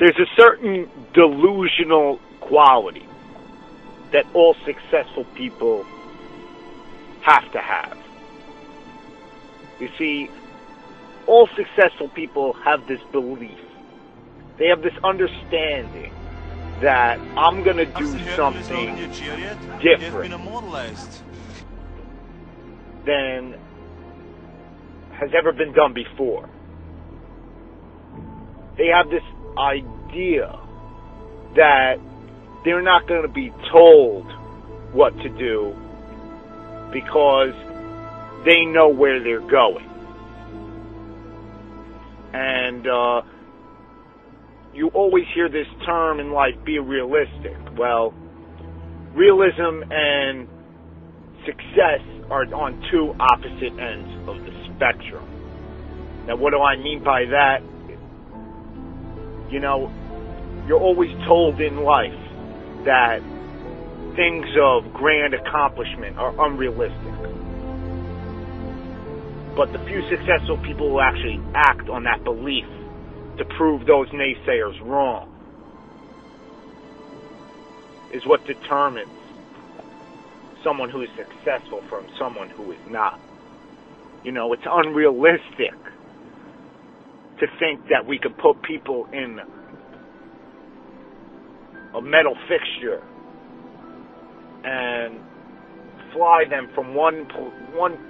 There's a certain delusional quality that all successful people have to have. You see, all successful people have this belief. They have this understanding that I'm going to do something different than has ever been done before. They have this idea that they're not going to be told what to do because they know where they're going. And you always hear this term in life, be realistic. Well, realism and success are on two opposite ends of the spectrum. Now, what do I mean by that? You know, you're always told in life that things of grand accomplishment are unrealistic. But the few successful people who actually act on that belief to prove those naysayers wrong is what determines someone who is successful from someone who is not. You know, it's unrealistic to think that we could put people in a metal fixture and fly them from one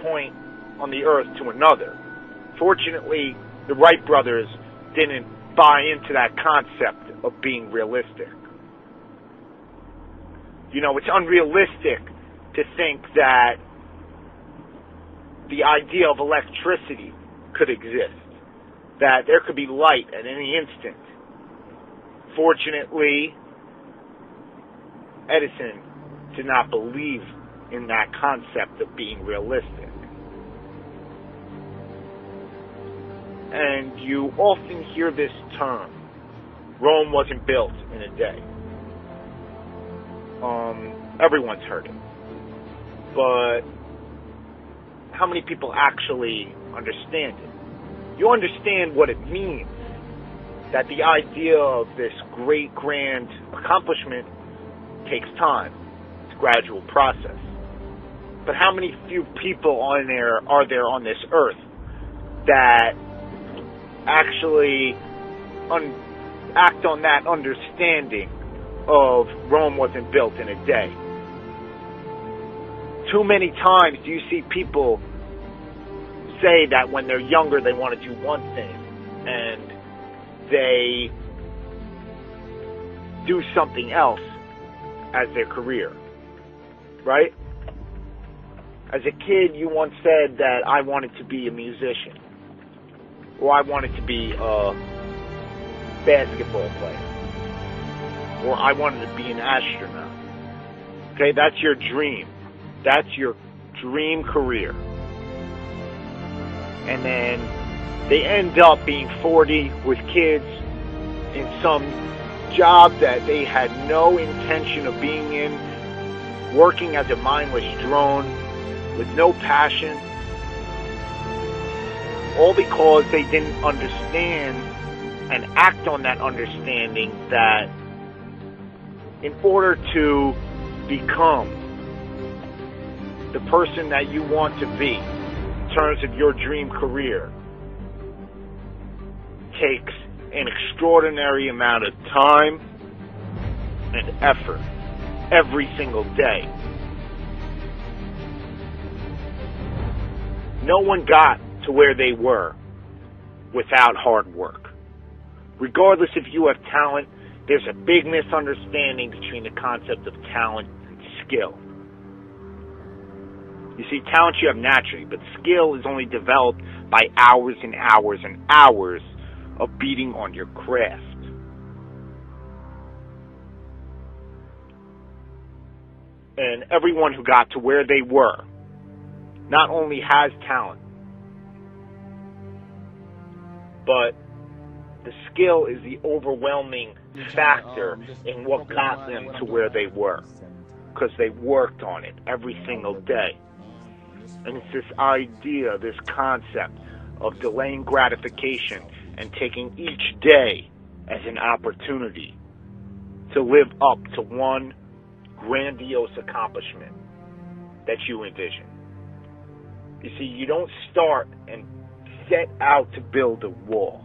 point on the earth to another. Fortunately, the Wright brothers didn't buy into that concept of being realistic. You know, it's unrealistic to think that the idea of electricity could exist, that there could be light at any instant. Fortunately, Edison did not believe in that concept of being realistic. And you often hear this term, Rome wasn't built in a day. Everyone's heard it. But how many people actually understand it? You understand what it means, that the idea of this great grand accomplishment takes time. It's a gradual process. But how many few people are there on this earth that actually act on that understanding of Rome wasn't built in a day? Too many times do you see people say that when they're younger they want to do one thing and they do something else as their career, right? As a kid, you once said that I wanted to be a musician, or I wanted to be a basketball player, or I wanted to be an astronaut. Okay, that's your dream. That's your dream career. And then they end up being 40 with kids in some job that they had no intention of being in, working as a mindless drone with no passion, all because they didn't understand and act on that understanding that in order to become the person that you want to be in terms of your dream career takes an extraordinary amount of time and effort every single day. No one got to where they were without hard work. Regardless if you have talent, there's a big misunderstanding between the concept of talent and skill. You see, talent you have naturally, but skill is only developed by hours and hours and hours of beating on your craft. And everyone who got to where they were not only has talent, but the skill is the overwhelming factor in what got them to where they were, because they worked on it every single day. And it's this idea, this concept of delaying gratification and taking each day as an opportunity to live up to one grandiose accomplishment that you envision. You see, you don't start and set out to build a wall.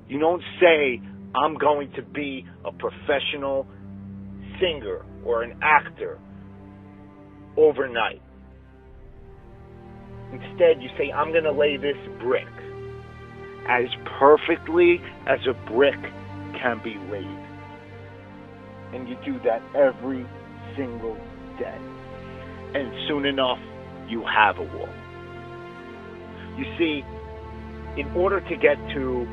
You don't say, I'm going to be a professional singer or an actor overnight. Instead, you say, I'm going to lay this brick as perfectly as a brick can be laid. And you do that every single day. And soon enough, you have a wall. You see, in order to get to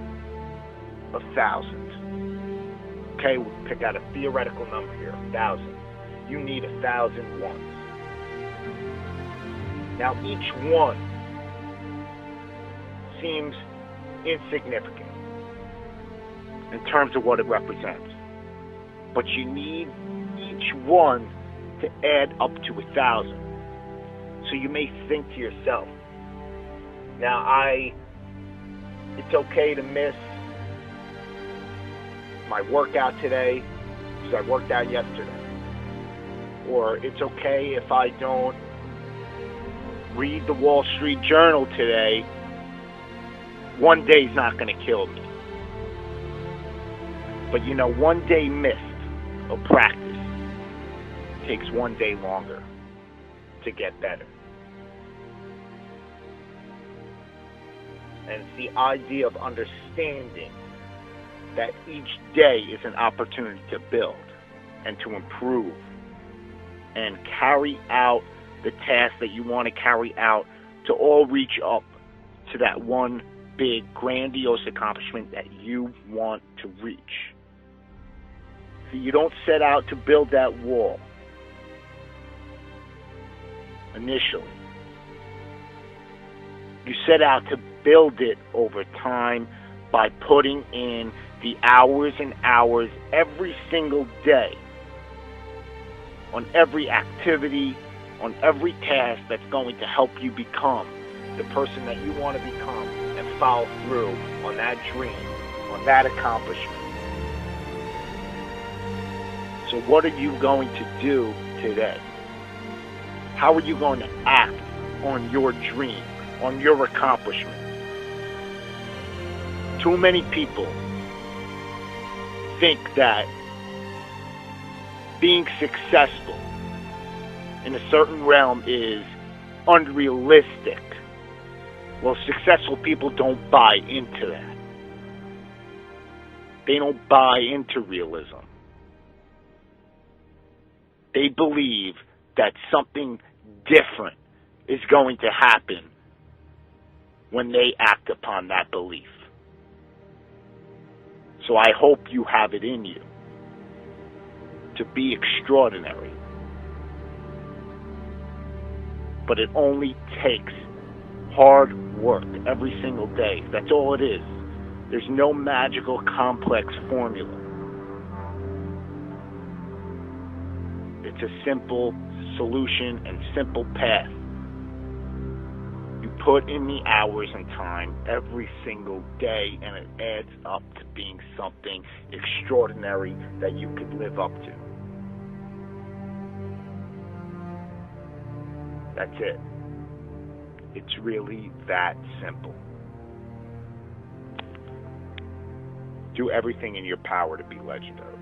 1,000, okay, we'll pick out a theoretical number here, 1,000. You need 1,000 ones. Now, each one seems insignificant in terms of what it represents. But you need each one to add up to 1,000. So you may think to yourself, now it's okay to miss my workout today because I worked out yesterday. Or it's okay if I don't read the Wall Street Journal today. One day's not going to kill me. But you know, one day missed of practice takes one day longer to get better. And it's the idea of understanding that each day is an opportunity to build and to improve and carry out the task that you want to carry out to all reach up to that one big, grandiose accomplishment that you want to reach. See, you don't set out to build that wall initially. You set out to build it over time by putting in the hours and hours every single day on every activity, on every task that's going to help you become the person that you want to become and follow through on that dream, on that accomplishment. So what are you going to do today? How are you going to act on your dream, on your accomplishment? Too many people think that being successful in a certain realm is unrealistic. Well, successful people don't buy into that. They don't buy into realism. They believe that something different is going to happen when they act upon that belief. So I hope you have it in you to be extraordinary. But it only takes hard work every single day. That's all it is. There's no magical complex formula. It's a simple solution and simple path. You put in the hours and time every single day, and it adds up to being something extraordinary that you could live up to. That's it. It's really that simple. Do everything in your power to be legendary.